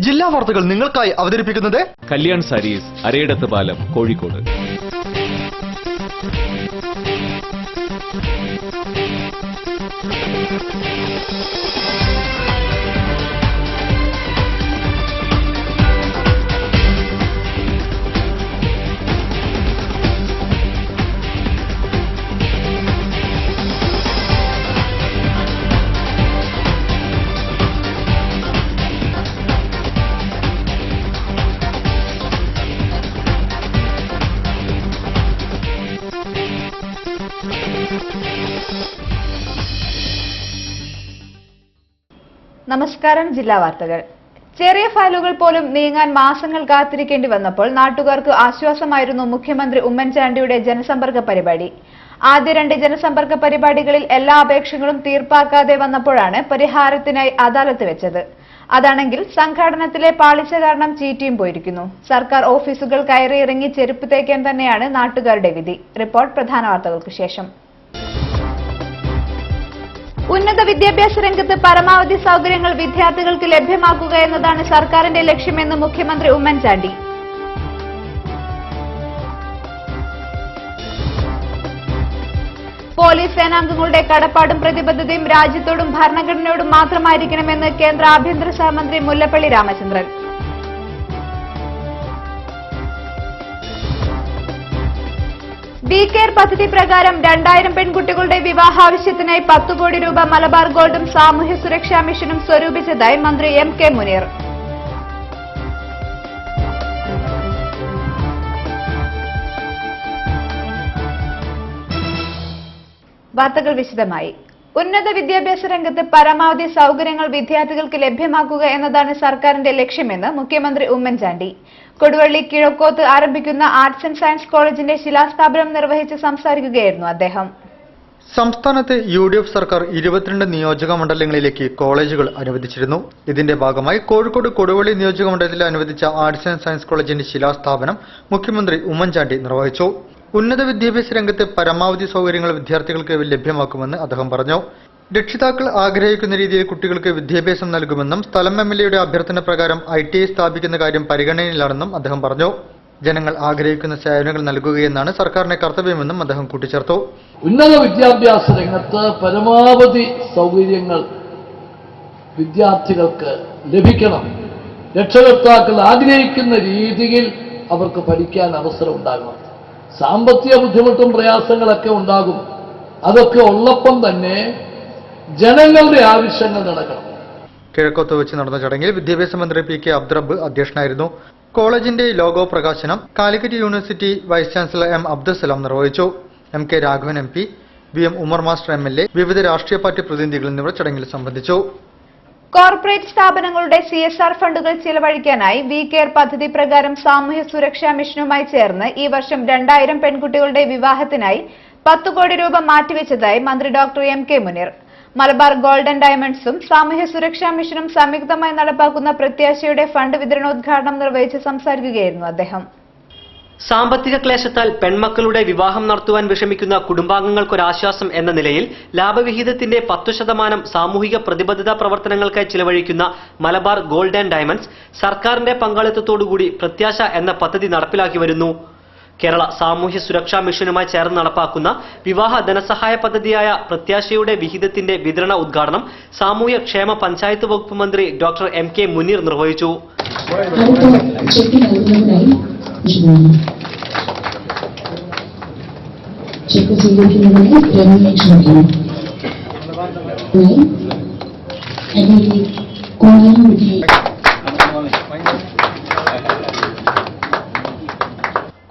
ജില്ലാ വാർത്തകൾ നിങ്ങൾക്കായി അവതരിപ്പിക്കുന്നത് കല്യാൺ സാരീസ്, അരയിടത്ത് പാലം, കോഴിക്കോട്. നമസ്കാരം. ജില്ലാ വാർത്തകൾ. ചെറിയ ഫയലുകൾ പോലും നീങ്ങാൻ മാസങ്ങൾ കാത്തിരിക്കേണ്ടി വന്നപ്പോൾ നാട്ടുകാർക്ക് ആശ്വാസമായിരുന്നു മുഖ്യമന്ത്രി ഉമ്മൻചാണ്ടിയുടെ ജനസമ്പർക്ക പരിപാടി. ആദ്യ 2 ജനസമ്പർക്ക പരിപാടികളിൽ എല്ലാ അപേക്ഷകളും തീർപ്പാക്കാതെ വന്നപ്പോഴാണ് പരിഹാരത്തിനായി അദാലത്ത് വെച്ചത്. അതാണെങ്കിൽ സംഘാടനത്തിലെ പാളിച്ച കാരണം ചീറ്റിയും പോയിരിക്കുന്നു. സർക്കാർ ഓഫീസുകൾ കയറിയിറങ്ങി ചെരുപ്പ് തേക്കാൻ തന്നെയാണ് നാട്ടുകാരുടെ വിധി. റിപ്പോർട്ട് പ്രധാന വാർത്തകൾക്ക് ശേഷം. ഉന്നത വിദ്യാഭ്യാസ രംഗത്ത് പരമാവധി സൗകര്യങ്ങൾ വിദ്യാർത്ഥികൾക്ക് ലഭ്യമാക്കുക എന്നതാണ് സർക്കാരിന്റെ ലക്ഷ്യമെന്ന് മുഖ്യമന്ത്രി ഉമ്മൻചാണ്ടി. പോലീസ് സേനാംഗങ്ങളുടെ കടപ്പാടും പ്രതിബദ്ധതയും രാജ്യത്തോടും ഭരണഘടനയോടും മാത്രമായിരിക്കണമെന്ന് കേന്ദ്ര ആഭ്യന്തര സഹമന്ത്രി മുല്ലപ്പള്ളി രാമചന്ദ്രൻ. കെയർ പദ്ധതി പ്രകാരം 2000 പെൺകുട്ടികളുടെ വിവാഹാവശ്യത്തിനായി 10 കോടി രൂപ മലബാർ ഗോൾഡും സാമൂഹ്യ സുരക്ഷാ മിഷനും സ്വരൂപിച്ചതായി മന്ത്രി MK മുനീർ. വാർത്തകൾ വിശദമായി. ഉന്നത വിദ്യാഭ്യാസ രംഗത്ത് പരമാവധി സൗകര്യങ്ങൾ വിദ്യാർത്ഥികൾക്ക് ലഭ്യമാക്കുക എന്നതാണ് സർക്കാരിന്റെ ലക്ഷ്യമെന്ന് മുഖ്യമന്ത്രി ഉമ്മൻചാണ്ടി. കൊടുവള്ളി കിഴക്കോത്ത് ആരംഭിക്കുന്ന ആർട്സ് ആൻഡ് സയൻസ് കോളേജിന്റെ ശിലാസ്ഥാപനം നിർവഹിച്ച് സംസാരിക്കുകയായിരുന്നു അദ്ദേഹം. സംസ്ഥാനത്ത് UDF സർക്കാർ 22 നിയോജക മണ്ഡലങ്ങളിലേക്ക് കോളേജുകൾ അനുവദിച്ചിരുന്നു. ഇതിന്റെ ഭാഗമായി കോഴിക്കോട് കൊടുവള്ളി നിയോജക മണ്ഡലത്തിൽ അനുവദിച്ച ആർട്സ് ആൻഡ് സയൻസ് കോളേജിന്റെ ശിലാസ്ഥാപനം മുഖ്യമന്ത്രി ഉമ്മൻചാണ്ടി നിർവഹിച്ചു. ഉന്നത വിദ്യാഭ്യാസ രംഗത്ത് പരമാവധി സൗകര്യങ്ങൾ വിദ്യാർത്ഥികൾക്ക് ലഭ്യമാക്കുമെന്ന് അദ്ദേഹം പറഞ്ഞു. രക്ഷിതാക്കൾ ആഗ്രഹിക്കുന്ന രീതിയിൽ കുട്ടികൾക്ക് വിദ്യാഭ്യാസം നൽകുമെന്നും സ്ഥലം MLAയുടെ അഭ്യർത്ഥന പ്രകാരം ITI സ്ഥാപിക്കുന്ന കാര്യം പരിഗണനയിലാണെന്നും അദ്ദേഹം പറഞ്ഞു. ജനങ്ങൾ ആഗ്രഹിക്കുന്ന സേവനങ്ങൾ നൽകുകയെന്നാണ് സർക്കാരിന്റെ കർത്തവ്യമെന്നും അദ്ദേഹം കൂട്ടിച്ചേർത്തു. ഉന്നത വിദ്യാഭ്യാസ രംഗത്ത് പരമാവധി സൗകര്യങ്ങൾ വിദ്യാർത്ഥികൾക്ക് ലഭിക്കണം. രക്ഷകർത്താക്കൾ ആഗ്രഹിക്കുന്ന രീതിയിൽ അവർക്ക് പഠിക്കാൻ അവസരം ഉണ്ടാകണം. സാമ്പത്തിക ബുദ്ധിമുട്ടും പ്രയാസങ്ങളൊക്കെ ഉണ്ടാകും. അതൊക്കെ ഉള്ളപ്പം തന്നെ ജനങ്ങളുടെ ആവശ്യങ്ങൾ നടക്കണം. കിഴക്കോത്ത് വെച്ച് നടന്ന ചടങ്ങിൽ വിദ്യാഭ്യാസ മന്ത്രി PK അബ്ദുറബ്ബ് അധ്യക്ഷനായിരുന്നു. കോളേജിന്റെ ലോഗോ പ്രകാശനം Calicut university vice chancellor M Abdussalam നിർവഹിച്ചു. MK Raghavan MP, VM Umar master MLA, വിവിധ രാഷ്ട്രീയ പാർട്ടി പ്രതിനിധികൾ എന്നിവർ ചടങ്ങിൽ സംബന്ധിച്ചു. കോർപ്പറേറ്റ് സ്ഥാപനങ്ങളുടെ CSR ഫണ്ടുകൾ ചിലവഴിക്കാനായി കെയർ പദ്ധതി പ്രകാരം സാമൂഹ്യ സുരക്ഷാ മിഷനുമായി ചേർന്ന് ഈ വർഷം 2000 പെൺകുട്ടികളുടെ വിവാഹത്തിനായി 10 കോടി രൂപ മാറ്റിവെച്ചതായി മന്ത്രി doctor MK Muneer. Malabar gold and ഡയമണ്ട്സും സാമൂഹ്യ സുരക്ഷാ മിഷനും സംയുക്തമായി നടപ്പാക്കുന്ന പ്രത്യാശയുടെ ഫണ്ട് വിതരണോദ്ഘാടനം നിർവഹിച്ച് സംസാരിക്കുകയായിരുന്നു അദ്ദേഹം. സാമ്പത്തിക ക്ലേശത്താൽ പെൺമക്കളുടെ വിവാഹം നടത്തുവാൻ വിഷമിക്കുന്ന കുടുംബാംഗങ്ങൾക്കൊരാശ്വാസം എന്ന നിലയിൽ ലാഭവിഹിതത്തിന്റെ 10% സാമൂഹിക പ്രതിബദ്ധതാ പ്രവർത്തനങ്ങൾക്കായി ചിലവഴിക്കുന്ന മലബാർ ഗോൾഡ് ആൻഡ് ഡയമണ്ട്സ് സർക്കാരിന്റെ പങ്കാളിത്തത്തോടുകൂടി പ്രത്യാശ എന്ന പദ്ധതി നടപ്പിലാക്കി വരുന്നു. കേരള സാമൂഹ്യ സുരക്ഷാ മിഷനുമായി ചേർന്ന് നടപ്പാക്കുന്ന വിവാഹ ധനസഹായ പദ്ധതിയായ പ്രത്യാശയുടെ വിഹിതത്തിന്റെ വിതരണ ഉദ്ഘാടനം സാമൂഹ്യ ക്ഷേമ പഞ്ചായത്ത് വകുപ്പ് മന്ത്രി ഡോക്ടർ MK മുനീർ നിർവഹിച്ചു.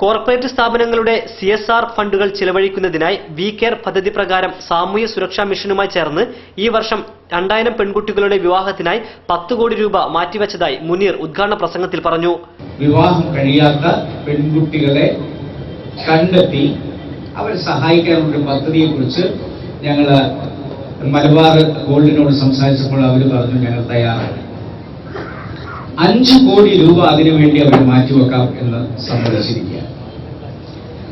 കോർപ്പറേറ്റ് സ്ഥാപനങ്ങളുടെ CSR ഫണ്ടുകൾ ചിലവഴിക്കുന്നതിനായി കെയർ പദ്ധതി പ്രകാരം സാമൂഹ്യ സുരക്ഷാ മിഷനുമായി ചേർന്ന് ഈ വർഷം 2000 പെൺകുട്ടികളുടെ വിവാഹത്തിനായി 10 കോടി രൂപ മാറ്റിവെച്ചതായി മുനീർ ഉദ്ഘാടന പ്രസംഗത്തിൽ പറഞ്ഞു. വിവാഹം കഴിയാത്ത പെൺകുട്ടികളെ കണ്ടെത്തി അവരെ സഹായിക്കാനുള്ള പദ്ധതിയെക്കുറിച്ച് ഞങ്ങൾ മലബാർ ഗോൾഡിനോട് സംസാരിച്ചപ്പോൾ അവർ പറഞ്ഞു ഞങ്ങൾ തയ്യാറാണ്. 5 കോടി രൂപ അതിനുവേണ്ടി അവർ മാറ്റിവെക്കാം എന്ന് സമ്മതിച്ചിരിക്കുകയാണ്.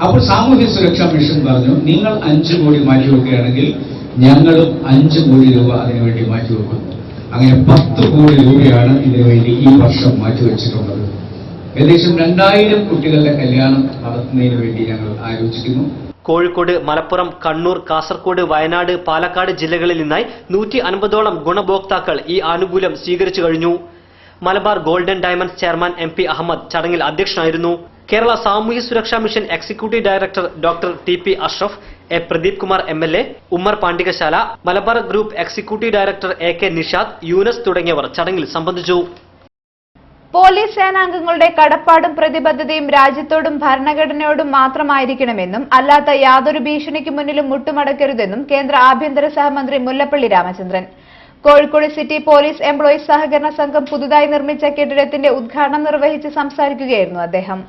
അപ്പോൾ സാമൂഹ്യ സുരക്ഷാ മിഷൻ പറഞ്ഞു നിങ്ങൾ 5 കോടി മാറ്റിവെക്കുകയാണെങ്കിൽ ഞങ്ങളും 5 കോടി രൂപ അതിനുവേണ്ടി മാറ്റിവെക്കുന്നു. അങ്ങനെ 10 കോടി രൂപയാണ് ഇതിനുവേണ്ടി ഈ വർഷം മാറ്റിവെച്ചിട്ടുള്ളത്. ഏകദേശം 2000 കുട്ടികളുടെ കല്യാണം നടത്തുന്നതിന് വേണ്ടി ഞങ്ങൾ ആലോചിക്കുന്നു. കോഴിക്കോട്, മലപ്പുറം, കണ്ണൂർ, കാസർഗോഡ്, വയനാട്, പാലക്കാട് ജില്ലകളിൽ നിന്നായി 150ഓളം ഗുണഭോക്താക്കൾ ഈ ആനുകൂല്യം സ്വീകരിച്ചു കഴിഞ്ഞു. Malabar golden diamonds chairman MP Ahammed ചടങ്ങിൽ അധ്യക്ഷനായിരുന്നു. കേരള സാമൂഹ്യ സുരക്ഷാ mission executive director doctor TP Ashraf, A Pradeep Kumar MLA, Ummer Pandikasala, Malabar group executive director AK Nishad, Yunus തുടങ്ങിയവർ ചടങ്ങിൽ സംബന്ധിച്ചു. പോലീസ് സേനാംഗങ്ങളുടെ കടപ്പാടും പ്രതിബദ്ധതയും രാജ്യത്തോടും ഭരണഘടനയോടും മാത്രമായിരിക്കണമെന്നും അല്ലാത്ത യാതൊരു ഭീഷണിക്ക് മുന്നിലും മുട്ടുമടക്കരുതെന്നും കേന്ദ്ര ആഭ്യന്തര സഹമന്ത്രി Mullappally Ramachandran. Kozhikode city police employees സഹകരണ സംഘം പുതുതായി നിർമ്മിച്ച കെട്ടിടത്തിന്റെ ഉദ്ഘാടനം നിർവഹിച്ച് സംസാരിക്കുകയായിരുന്നു അദ്ദേഹം.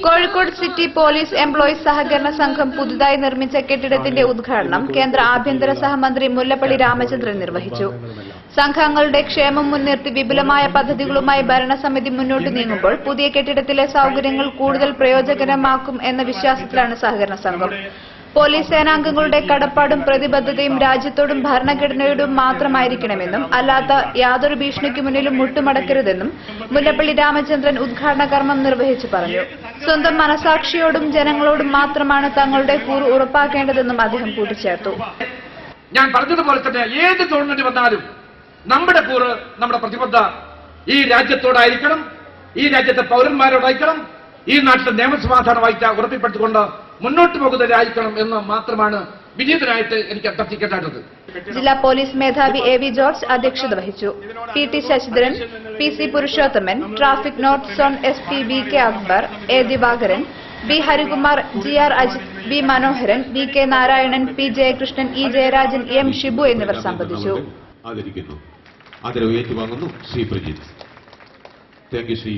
കോഴിക്കോട് സിറ്റി പോലീസ് എംപ്ലോയീസ് സഹകരണ സംഘം പുതുതായി നിർമ്മിച്ച കെട്ടിടത്തിന്റെ ഉദ്ഘാടനം കേന്ദ്ര ആഭ്യന്തര സഹമന്ത്രി മുല്ലപ്പള്ളി രാമചന്ദ്രൻ നിർവഹിച്ചു. സംഘങ്ങളുടെ ക്ഷേമം മുൻനിർത്തി വിപുലമായ പദ്ധതികളുമായി ഭരണസമിതി മുന്നോട്ട് നീങ്ങുമ്പോൾ പുതിയ കെട്ടിടത്തിലെ സൌകര്യങ്ങൾ കൂടുതൽ പ്രയോജനകരമാക്കും എന്ന വിശ്വാസത്തിലാണ് സഹകരണ സംഘം. പോലീസ് സേനാംഗങ്ങളുടെ കടപ്പാടും പ്രതിബദ്ധതയും രാജ്യത്തോടും ഭരണഘടനയോടും മാത്രമായിരിക്കണമെന്നും അല്ലാത്ത യാതൊരു ഭീഷണിക്ക് മുന്നിലും മുട്ടുമടക്കരുതെന്നും മുല്ലപ്പള്ളി രാമചന്ദ്രൻ ഉദ്ഘാടന കർമ്മം നിർവഹിച്ചു പറഞ്ഞു. സ്വന്തം മനസാക്ഷിയോടും ജനങ്ങളോടും മാത്രമാണ് തങ്ങളുടെ കൂറ് ഉറപ്പാക്കേണ്ടതെന്നും അദ്ദേഹം കൂട്ടിച്ചേർത്തു. ഞാൻ പറഞ്ഞതുപോലെ തന്നെ ഏത് ഗവൺമെന്റ് വന്നാലും നമ്മുടെ കൂറ്, നമ്മുടെ പ്രതിബദ്ധത ഈ രാജ്യത്തോടായിരിക്കണം, ഈ രാജ്യത്തെ പൗരന്മാരോടായിരിക്കണം, ഈ നാട്ടിലെ നിയമസമാധാനമായിട്ട് ഉറപ്പിപ്പെടുത്തിക്കൊണ്ട് മുന്നോട്ട് പോകുന്നവരായിരിക്കണം എന്ന് മാത്രമാണ് വിനീതനായിട്ട് എനിക്ക് അഭ്യർത്ഥിക്കേണ്ടത്. ജില്ലാ പോലീസ് മേധാവി AV ജോർജ് അധ്യക്ഷത വഹിച്ചു. PT Sasidharan, PC Purushothaman, traffic north zone SP VK Akbar, A Divakaran, B Harikumar, GR Ajith, B Manoharan, VK Narayanan, P Jayakrishnan, E Jayarajan, M Shibu എന്നിവർ സംബന്ധിച്ചു. ആദരവ് ഏറ്റുവാങ്ങുന്നു ശ്രീ പ്രജിത്ത്. Thank you Shri.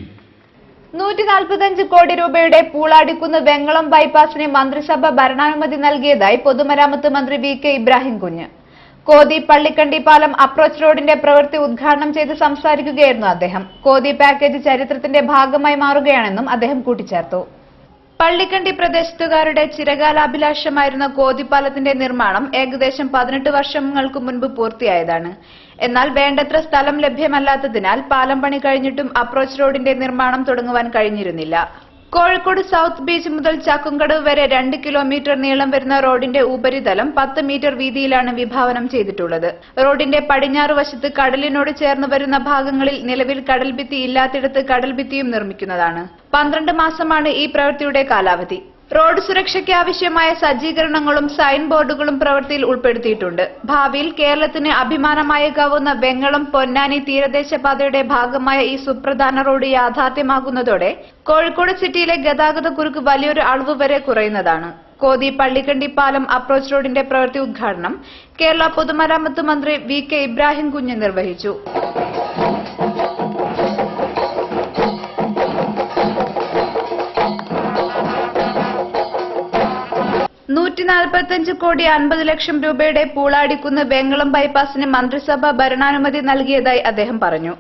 145 കോടി രൂപയുടെ പൂളാടിക്കുന്ന് വെങ്ങളം ബൈപ്പാസിന് മന്ത്രിസഭ ഭരണാനുമതി നൽകിയതായി പൊതുമരാമത്ത് മന്ത്രി VK ഇബ്രാഹിം കുഞ്ഞ്. കോതി പള്ളിക്കണ്ടി പാലം അപ്രോച്ച് റോഡിന്റെ പ്രവൃത്തി ഉദ്ഘാടനം ചെയ്ത് സംസാരിക്കുകയായിരുന്നു അദ്ദേഹം. കോതി പാക്കേജ് ചരിത്രത്തിന്റെ ഭാഗമായി മാറുകയാണെന്നും അദ്ദേഹം കൂട്ടിച്ചേർത്തു. പള്ളിക്കണ്ടി പ്രദേശത്തുകാരുടെ ചിരകാലാഭിലാഷമായിരുന്ന കോതിപ്പാലത്തിന്റെ നിർമ്മാണം ഏകദേശം 18 വർഷങ്ങൾക്ക് മുൻപ് പൂർത്തിയായതാണ്. എന്നാൽ വേണ്ടത്ര സ്ഥലം ലഭ്യമല്ലാത്തതിനാൽ പാലം പണി കഴിഞ്ഞിട്ടും അപ്രോച്ച് റോഡിന്റെ നിർമ്മാണം തുടങ്ങുവാൻ കഴിഞ്ഞിരുന്നില്ല. കോഴിക്കോട് സൌത്ത് ബീച്ച് മുതൽ ചക്കുംകടവ് വരെ 2 കിലോമീറ്റർ നീളം വരുന്ന റോഡിന്റെ ഉപരിതലം 10 മീറ്റർ വീതിയിലാണ് വിഭാവനം ചെയ്തിട്ടുള്ളത്. റോഡിന്റെ പടിഞ്ഞാറ് വശത്ത് കടലിനോട് ചേർന്ന് വരുന്ന ഭാഗങ്ങളിൽ നിലവിൽ കടൽഭിത്തി ഇല്ലാത്തിടത്ത് കടൽഭിത്തിയും നിർമ്മിക്കുന്നതാണ്. 12 മാസമാണ് ഈ പ്രവൃത്തിയുടെ കാലാവധി. റോഡ് സുരക്ഷയ്ക്ക് ആവശ്യമായ സജ്ജീകരണങ്ങളും സൈൻ ബോർഡുകളും പ്രവൃത്തിയിൽ ഉൾപ്പെടുത്തിയിട്ടുണ്ട്. ഭാവിയിൽ കേരളത്തിന് അഭിമാനമായേക്കാവുന്ന വെങ്ങളം പൊന്നാനി തീരദേശ പാതയുടെ ഭാഗമായ ഈ സുപ്രധാന റോഡ് യാഥാർത്ഥ്യമാകുന്നതോടെ കോഴിക്കോട് സിറ്റിയിലെ ഗതാഗത കുരുക്ക് വലിയൊരു അളവ് വരെ കുറയുന്നതാണ്. കോതി പള്ളിക്കണ്ടി പാലം അപ്രോച്ച് റോഡിന്റെ പ്രവൃത്തി ഉദ്ഘാടനം കേരള പൊതുമരാമത്ത് മന്ത്രി VK ഇബ്രാഹിം കുഞ്ഞ് നിർവഹിച്ചു. 145 കോടി 50 ലക്ഷം രൂപയുടെ പൂളാടിക്കുന്ന് വെങ്ങളം ബൈപ്പാസിന് മന്ത്രിസഭ ഭരണാനുമതി നൽകിയതായി അദ്ദേഹം പറഞ്ഞു.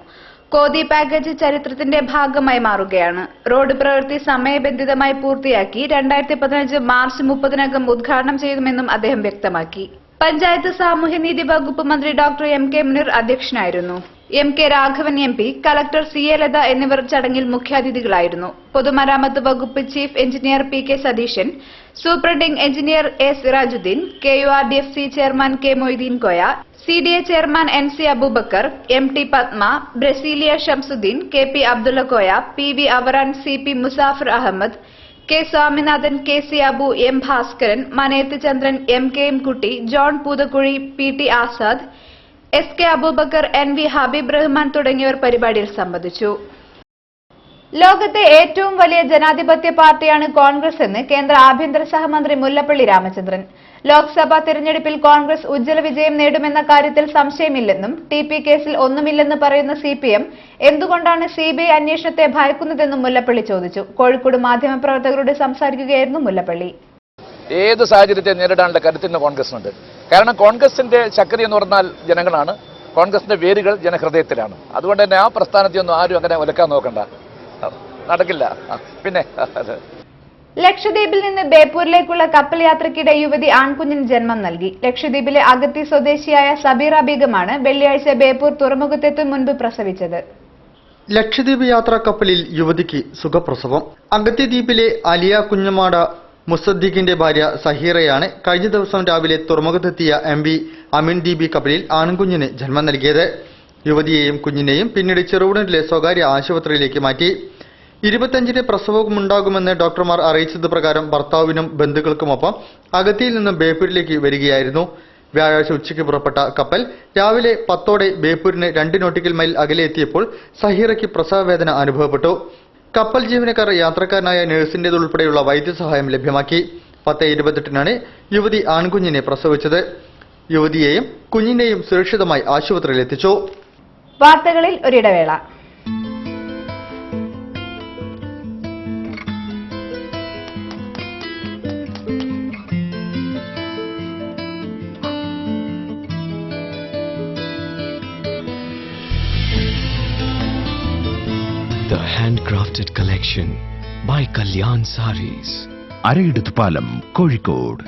കോതി പാക്കേജ് ചരിത്രത്തിന്റെ ഭാഗമായി മാറുകയാണ്. റോഡ് പ്രവൃത്തി സമയബന്ധിതമായി പൂർത്തിയാക്കി 2015 മാർച്ച് 30-നകം ഉദ്ഘാടനം ചെയ്യുമെന്നും അദ്ദേഹം വ്യക്തമാക്കി. പഞ്ചായത്ത് സാമൂഹ്യനീതി വകുപ്പ് മന്ത്രി ഡോക്ടർ MK മുനീർ അധ്യക്ഷനായിരുന്നു. MK Raghavan MP, collector CA Latha എന്നിവർ ചടങ്ങിൽ മുഖ്യാതിഥികളായിരുന്നു. പൊതുമരാമത്ത് വകുപ്പ് chief engineer PK Satheesan, superintending engineer A Sirajuddeen, KURDFC chairman K Moideen Koya, CDA chairman NC Aboobacker, MT Padma, Brasilia Shamsuddeen, KP Abdulla Koya, PV Avaran, CP Muzaffar Ahammed, K Swaminathan, KC Abu, M Bhaskaran, Maneth Chandran, MKM Kutty, John Poothakuzhi, PT Azad, SK Aboobacker, NV Habeeb Rahman തുടങ്ങിയവർ പരിപാടിയിൽ സംബന്ധിച്ചു. ലോകത്തെ ഏറ്റവും വലിയ ജനാധിപത്യ പാർട്ടിയാണ് കോൺഗ്രസ് എന്ന് കേന്ദ്ര ആഭ്യന്തര സഹമന്ത്രി മുല്ലപ്പള്ളി രാമചന്ദ്രൻ. ലോക്സഭാ തിരഞ്ഞെടുപ്പിൽ കോൺഗ്രസ് ഉജ്ജ്വല വിജയം നേടുമെന്ന കാര്യത്തിൽ സംശയമില്ലെന്നും TP കേസിൽ ഒന്നുമില്ലെന്ന് പറയുന്ന CPM എന്തുകൊണ്ടാണ് CBI അന്വേഷണത്തെ ഭയക്കുന്നതെന്നും മുല്ലപ്പള്ളി ചോദിച്ചു. കോഴിക്കോട് മാധ്യമപ്രവർത്തകരോട് സംസാരിക്കുകയായിരുന്നു മുല്ലപ്പള്ളി. ഏത് സാഹചര്യത്തെ നേരിടാനുള്ള കരുത്തിന് കോൺഗ്രസിനുണ്ട്. കാരണം കോൺഗ്രസിന്റെ ശക്തി എന്ന് പറഞ്ഞാൽ ജനങ്ങളാണ്, കോൺഗ്രസിന്റെ വേരുകൾ ജനഹൃദയത്തിലാണ്. അതുകൊണ്ട് തന്നെ ആ പ്രസ്ഥാനത്തെയൊന്നും ആരും അങ്ങനെ ഒലക്കാൻ നോക്കണ്ട, നടക്കില്ല. പിന്നെ ലക്ഷദ്വീപിൽ നിന്ന് ബേപ്പൂരിലേക്കുള്ള കപ്പൽ യാത്രയ്ക്കിടെ യുവതി ആൺകുഞ്ഞിന് ജന്മം നൽകി. ലക്ഷദ്വീപിലെ അഗത്തി സ്വദേശിയായ സബീറ ബീഗമാണ് വെള്ളിയാഴ്ച ബേപ്പൂർ തുറമുഖത്തെത്തും മുൻപ് പ്രസവിച്ചത്. ലക്ഷദ്വീപ് യാത്രാ കപ്പലിൽ യുവതിക്ക് സുഖപ്രസവം. അഗത്തി ദ്വീപിലെ അലിയ കുഞ്ഞമാട മുസദ്ദീഖിന്റെ ഭാര്യ സഹീറയാണ് കഴിഞ്ഞ ദിവസം രാവിലെ തുറമുഖത്തെത്തിയ MV അമീൻ DB കപ്പലിൽ ആൺകുഞ്ഞിന് ജന്മം നൽകിയത്. യുവതിയെയും കുഞ്ഞിനെയും പിന്നീട് ചെറുപുഴയിലെ സ്വകാര്യ ആശുപത്രിയിലേക്ക് മാറ്റി. 25-ന് പ്രസവമുണ്ടാകുമെന്ന് ഡോക്ടർമാർ അറിയിച്ചത് പ്രകാരം ഭർത്താവിനും ബന്ധുക്കൾക്കുമൊപ്പം അഗത്തിയിൽ നിന്നും ബേപ്പൂരിലേക്ക് വരികയായിരുന്നു. വ്യാഴാഴ്ച ഉച്ചയ്ക്ക് പുറപ്പെട്ട കപ്പൽ രാവിലെ 10ഓടെ ബേപ്പൂരിന് 2 നോട്ടിക്കൽ മൈൽ അകലെ എത്തിയപ്പോൾ സഹീറയ്ക്ക് പ്രസവവേദന അനുഭവപ്പെട്ടു. കപ്പൽ ജീവനക്കാർ യാത്രക്കാരനായ നഴ്സിന്റേതുൾപ്പെടെയുള്ള വൈദ്യസഹായം ലഭ്യമാക്കി. 10:28-നാണ് യുവതി ആൺകുഞ്ഞിനെ പ്രസവിച്ചത്. യുവതിയെയും കുഞ്ഞിനെയും സുരക്ഷിതമായി ആശുപത്രിയിൽ എത്തിച്ചു. വാർത്തകളിൽ ഒരിടവേള. The handcrafted collection by Kalyan Sarees. അരയിടത്ത് പാലം, കോഴിക്കോട്.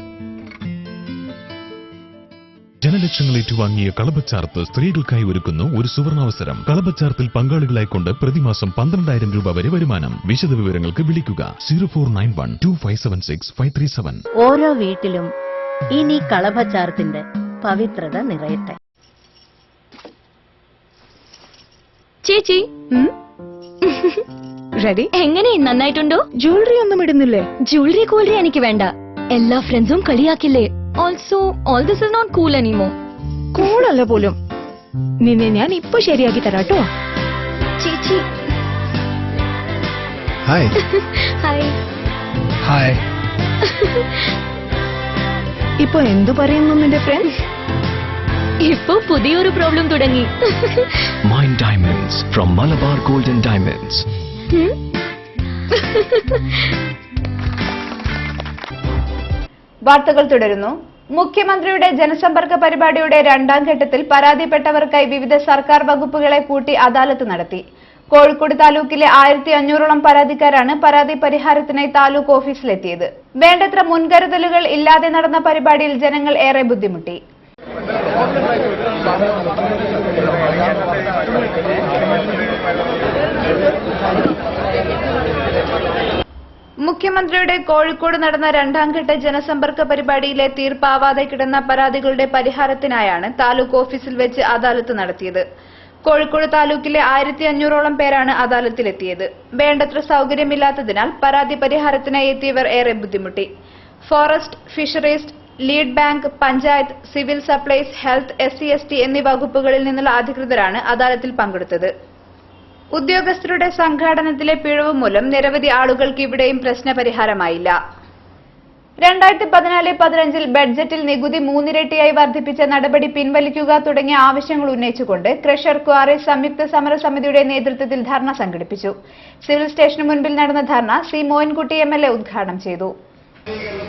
ജനലക്ഷങ്ങൾ ഏറ്റുവാങ്ങിയ കളഭച്ചാർത്ത് സ്ത്രീകൾക്കായി ഒരുക്കുന്നു ഒരു സുവർണാവസരം. കളഭച്ചാർത്തിൽ പങ്കാളികളായിക്കൊണ്ട് പ്രതിമാസം 12,000 രൂപ വരെ വരുമാനം. വിശദ വിവരങ്ങൾക്ക് വിളിക്കുക 04912576 ഓരോ വീട്ടിലും ഇനി കളഭച്ചാർത്തിന്റെ പവിത്രത നിറയട്ടെ. ചേച്ചി റെഡി? എങ്ങനെ, നന്നായിട്ടുണ്ടോ? ജ്വല്ലറി ഒന്നും ഇടുന്നില്ലേ? ജ്വല്ലറി കൂലറി എനിക്ക് വേണ്ട. എല്ലാ ഫ്രണ്ട്സും കളിയാക്കില്ലേ? Also all this is not cool anymore. Cool അല്ല പോലും. നിന്നെ ഞാൻ ഇപ്പൊ ശരിയാക്കി തരാട്ടോ. ചേച്ചി ഹായ്. ഹായ്. ഹായ്. ഇപ്പൊ എന്തു പറയുന്നു നിന്റെ ഫ്രണ്ട്സ്? ഇപ്പൊ പുതിയൊരു പ്രോബ്ലം തുടങ്ങി. Mine Diamonds from Malabar Golden Diamonds. വാർത്തകൾ തുടരുന്നു. മുഖ്യമന്ത്രിയുടെ ജനസമ്പർക്ക പരിപാടിയുടെ 2ാം ഘട്ടത്തിൽ പരാതിപ്പെട്ടവർക്കായി വിവിധ സർക്കാർ വകുപ്പുകളെ കൂട്ടി അദാലത്ത് നടത്തി. കോഴിക്കോട് താലൂക്കിലെ 1500ഓളം പരാതിക്കാരാണ് പരാതി പരിഹാരത്തിനായി താലൂക്ക് ഓഫീസിലെത്തിയത്. വേണ്ടത്ര മുൻകരുതലുകൾ ഇല്ലാതെ നടന്ന പരിപാടിയിൽ ജനങ്ങൾ ഏറെ ബുദ്ധിമുട്ടി. മുഖ്യമന്ത്രിയുടെ കോഴിക്കോട് നടന്ന 2ാം ഘട്ട ജനസമ്പർക്ക പരിപാടിയിലെ തീർപ്പാവാതെ കിടന്ന പരാതികളുടെ പരിഹാരത്തിനായാണ് താലൂക്ക് ഓഫീസിൽ വെച്ച് അദാലത്ത് നടത്തിയത്. കോഴിക്കോട് താലൂക്കിലെ 1500ഓളം പേരാണ് അദാലത്തിലെത്തിയത്. വേണ്ടത്ര സൗകര്യമില്ലാത്തതിനാൽ പരാതി പരിഹാരത്തിനായി എത്തിയവർ ഏറെ ബുദ്ധിമുട്ടി. Forest, fisheries, lead bank, panchayat, civil supplies, health, SC/ST എന്നീ വകുപ്പുകളിൽ നിന്നുള്ള അധികൃതരാണ് അദാലത്തിൽ പങ്കെടുത്തത്. ഉദ്യോഗസ്ഥരുടെ സംഘാടനത്തിലെ പിഴവ് മൂലം നിരവധി ആളുകൾക്ക് ഇവിടെയും പ്രശ്നപരിഹാരമായില്ല. 2014-15 ബഡ്ജറ്റിൽ നികുതി 3 ഇരട്ടിയായി വർദ്ധിപ്പിച്ച നടപടി പിൻവലിക്കുക തുടങ്ങിയ ആവശ്യങ്ങൾ ഉന്നയിച്ചുകൊണ്ട് ക്രഷർ ക്വാറി സംയുക്ത സമരസമിതിയുടെ നേതൃത്വത്തിൽ ധർണ സംഘടിപ്പിച്ചു. സിവിൽ സ്റ്റേഷന് മുൻപിൽ നടന്ന ധർണ C. മോയിൻകുട്ടി MLA ഉദ്ഘാടനം ചെയ്തു.